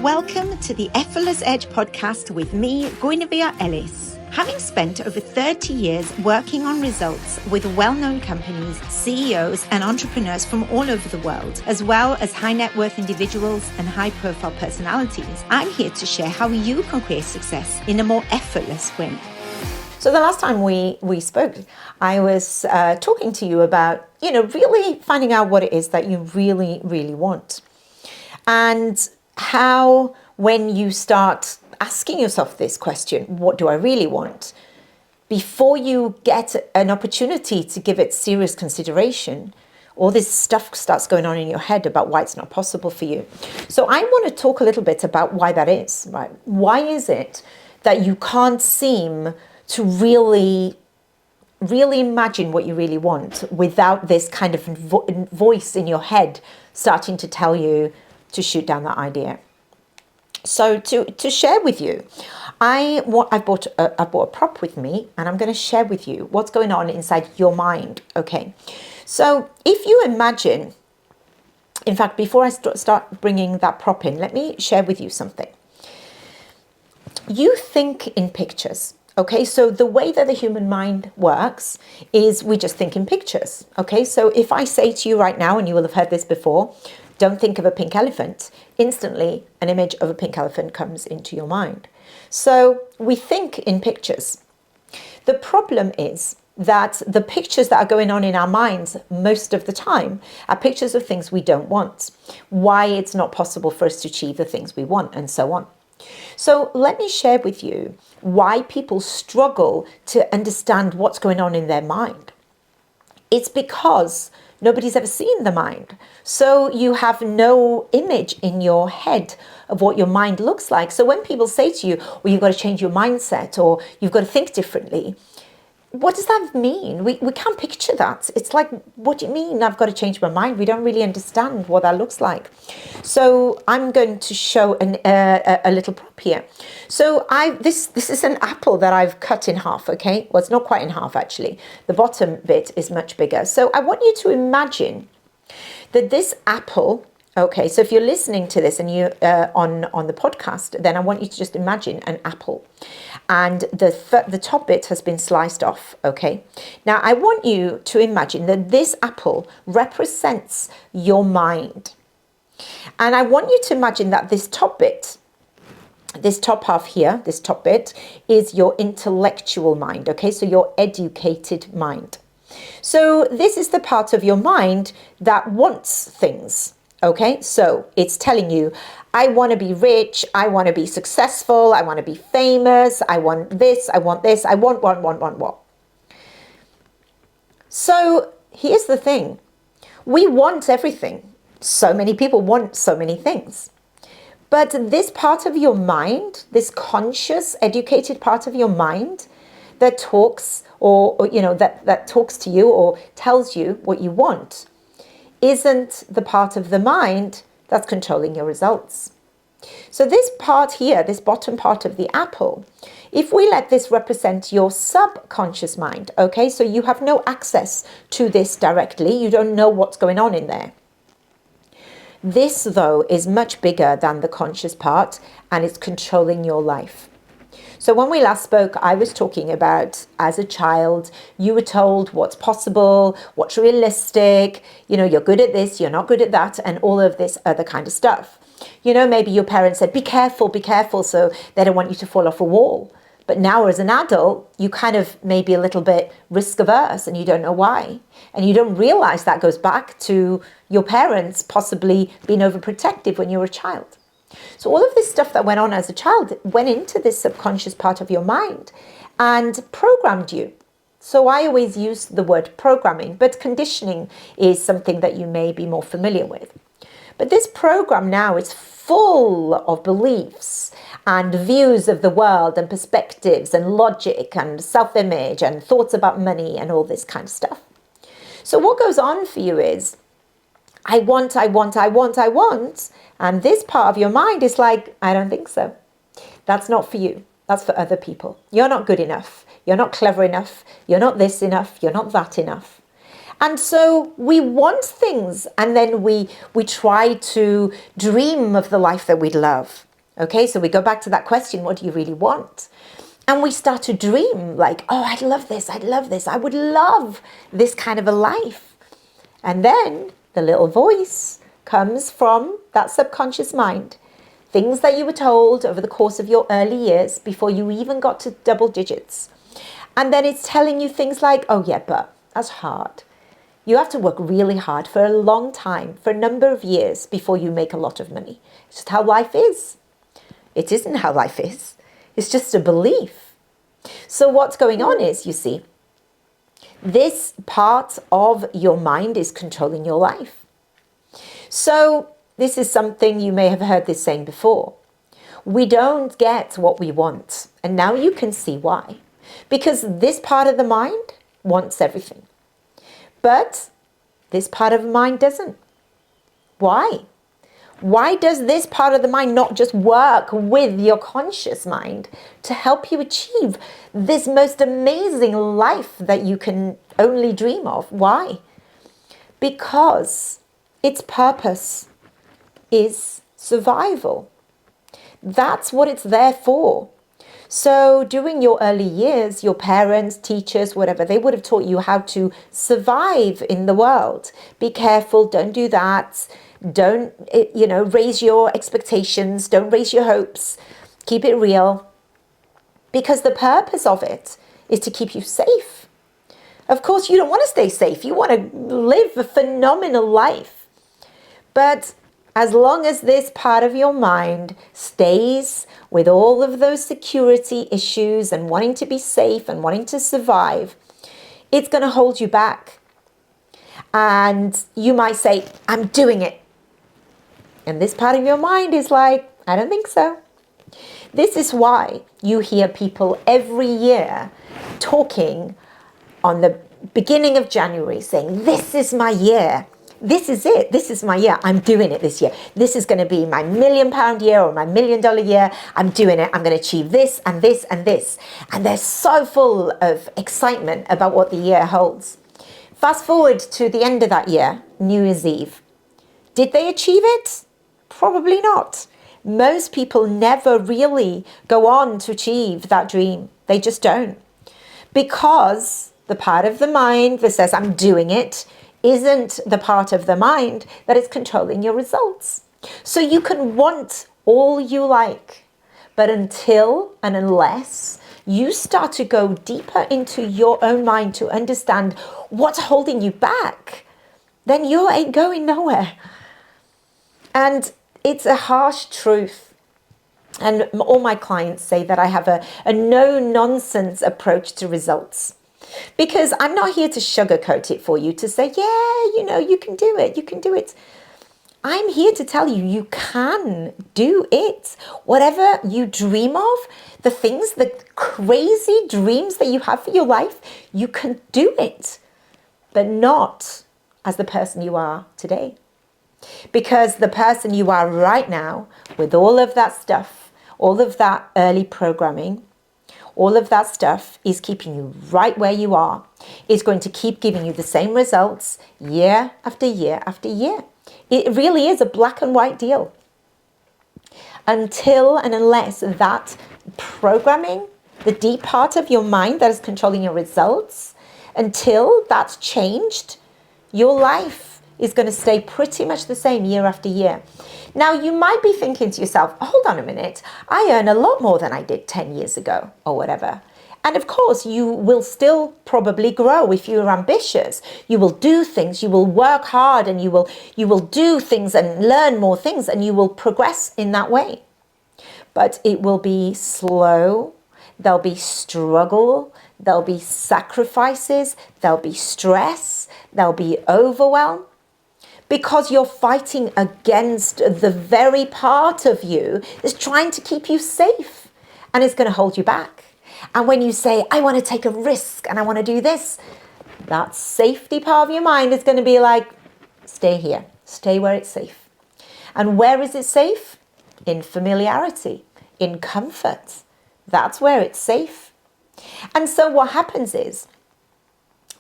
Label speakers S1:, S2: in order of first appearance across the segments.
S1: Welcome to the Effortless Edge Podcast with me, Guinevere Ellis. Having spent over 30 years working on results with well-known companies, CEOs, and entrepreneurs from all over the world, as well as high net worth individuals and high-profile personalities, I'm here to share how you can create success in a more effortless way. So the last time we spoke, I was talking to you about, really finding out what it is that you really, really want. And how, when you start asking yourself this question, what do I really want? Before you get an opportunity to give it serious consideration, all this stuff starts going on in your head about why it's not possible for you. So I want to talk a little bit about why that is, right? Why is it that you can't seem to really imagine what you really want without this kind of voice in your head starting to tell you to shoot down that idea? So to share with you, I bought a prop with me, and I'm going to share with you what's going on inside your mind. Okay, so if you imagine, in fact, before I start bringing that prop in, let me share with you something. You think in pictures. Okay, so the way that the human mind works is we just think in pictures. Okay, so if I say to you right now, and you will have heard this before, don't think of a pink elephant, instantly an image of a pink elephant comes into your mind. So we think in pictures. The problem is that the pictures that are going on in our minds most of the time are pictures of things we don't want, why it's not possible for us to achieve the things we want, and so on. So let me share with you why people struggle to understand what's going on in their mind. It's because nobody's ever seen the mind. So you have no image in your head of what your mind looks like. So when people say to you, well, you've got to change your mindset, or you've got to think differently, what does that mean? We can't picture that. It's like, what do you mean I've got to change my mind? We don't really understand what that looks like. So I'm going to show a little prop here. So this is an apple that I've cut in half, okay? Well, it's not quite in half, actually. The bottom bit is much bigger. So I want you to imagine that this apple, okay, so if you're listening to this and you on the podcast, then I want you to just imagine an apple. And the top bit has been sliced off, okay? Now, I want you to imagine that this apple represents your mind. And I want you to imagine that this top bit, this top half here, this top bit, is your intellectual mind, okay? So your educated mind. So this is the part of your mind that wants things. Okay, so it's telling you, I want to be rich, I want to be successful, I want to be famous, I want this, I want this, I want. So here's the thing, we want everything. So many people want so many things. But this part of your mind, this conscious, educated part of your mind that talks that talks to you or tells you what you want, isn't the part of the mind that's controlling your results. So this part here, this bottom part of the apple, if we let this represent your subconscious mind, okay, so you have no access to this directly, you don't know what's going on in there. This, though, is much bigger than the conscious part, and it's controlling your life. So when we last spoke, I was talking about, as a child, you were told what's possible, what's realistic, you're good at this, you're not good at that, and all of this other kind of stuff. Maybe your parents said, be careful, so they don't want you to fall off a wall. But now as an adult, you kind of maybe a little bit risk averse, and you don't know why. And you don't realize that goes back to your parents possibly being overprotective when you were a child. So all of this stuff that went on as a child went into this subconscious part of your mind and programmed you. So I always use the word programming, but conditioning is something that you may be more familiar with. But this program now is full of beliefs and views of the world and perspectives and logic and self-image and thoughts about money and all this kind of stuff. So what goes on for you is, I want. And this part of your mind is like, I don't think so. That's not for you. That's for other people. You're not good enough. You're not clever enough. You're not this enough. You're not that enough. And so we want things, and then we try to dream of the life that we'd love. Okay, so we go back to that question, what do you really want? And we start to dream like, oh, I'd love this, I'd love this, I would love this kind of a life. And then the little voice comes from that subconscious mind, things that you were told over the course of your early years before you even got to double digits. And then it's telling you things like, oh yeah, but that's hard. You have to work really hard for a long time, for a number of years before you make a lot of money. It's just how life is. It isn't how life is. It's just a belief. So what's going on is, you see, this part of your mind is controlling your life. So this is something you may have heard this saying before. We don't get what we want. And now you can see why. Because this part of the mind wants everything. But this part of the mind doesn't. Why? Why does this part of the mind not just work with your conscious mind to help you achieve this most amazing life that you can only dream of? Why? Because its purpose is survival. That's what it's there for. So during your early years, your parents, teachers, whatever, they would have taught you how to survive in the world. Be careful, don't do that. Don't, raise your expectations. Don't raise your hopes. Keep it real. Because the purpose of it is to keep you safe. Of course, you don't want to stay safe. You want to live a phenomenal life. But as long as this part of your mind stays with all of those security issues and wanting to be safe and wanting to survive, it's going to hold you back. And you might say, I'm doing it. And this part of your mind is like, I don't think so. This is why you hear people every year talking on the beginning of January saying, this is my year. This is it. This is my year. I'm doing it this year. This is going to be my £1 million year or my $1 million year. I'm doing it. I'm going to achieve this and this and this. And they're so full of excitement about what the year holds. Fast forward to the end of that year, New Year's Eve. Did they achieve it? Probably not. Most people never really go on to achieve that dream. They just don't. Because the part of the mind that says, I'm doing it, isn't the part of the mind that is controlling your results. So you can want all you like, but until and unless you start to go deeper into your own mind to understand what's holding you back, then you ain't going nowhere. And it's a harsh truth. And all my clients say that I have a no-nonsense approach to results. Because I'm not here to sugarcoat it for you to say, yeah, you can do it, you can do it. I'm here to tell you, you can do it. Whatever you dream of, the things, the crazy dreams that you have for your life, you can do it. But not as the person you are today. Because the person you are right now, with all of that stuff, all of that early programming, all of that stuff is keeping you right where you are. It's going to keep giving you the same results year after year after year. It really is a black and white deal. Until and unless that programming, the deep part of your mind that is controlling your results, until that's changed, your life is going to stay pretty much the same year after year. Now, you might be thinking to yourself, hold on a minute, I earn a lot more than I did 10 years ago or whatever. And of course, you will still probably grow if you're ambitious. You will do things, you will work hard, and you will do things and learn more things, and you will progress in that way. But it will be slow, there'll be struggle, there'll be sacrifices, there'll be stress, there'll be overwhelm. Because you're fighting against the very part of you that's trying to keep you safe and is going to hold you back. And when you say, I want to take a risk and I want to do this, that safety part of your mind is going to be like, stay here, stay where it's safe. And where is it safe? In familiarity, in comfort. That's where it's safe. And so what happens is,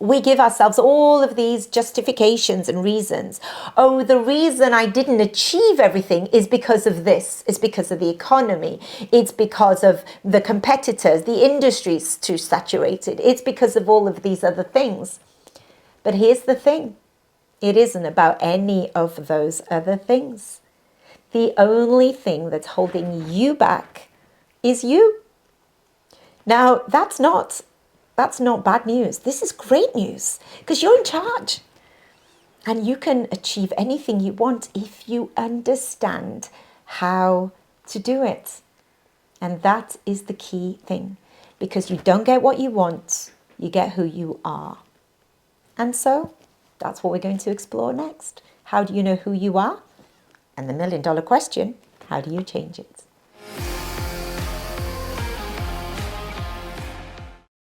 S1: we give ourselves all of these justifications and reasons. Oh, the reason I didn't achieve everything is because of this. It's because of the economy. It's because of the competitors. The industry's too saturated. It's because of all of these other things. But here's the thing. It isn't about any of those other things. The only thing that's holding you back is you. Now, that's not bad news. This is great news because you're in charge and you can achieve anything you want if you understand how to do it. And that is the key thing, because you don't get what you want, you get who you are. And so that's what we're going to explore next. How do you know who you are? And the $1 million question, how do you change it?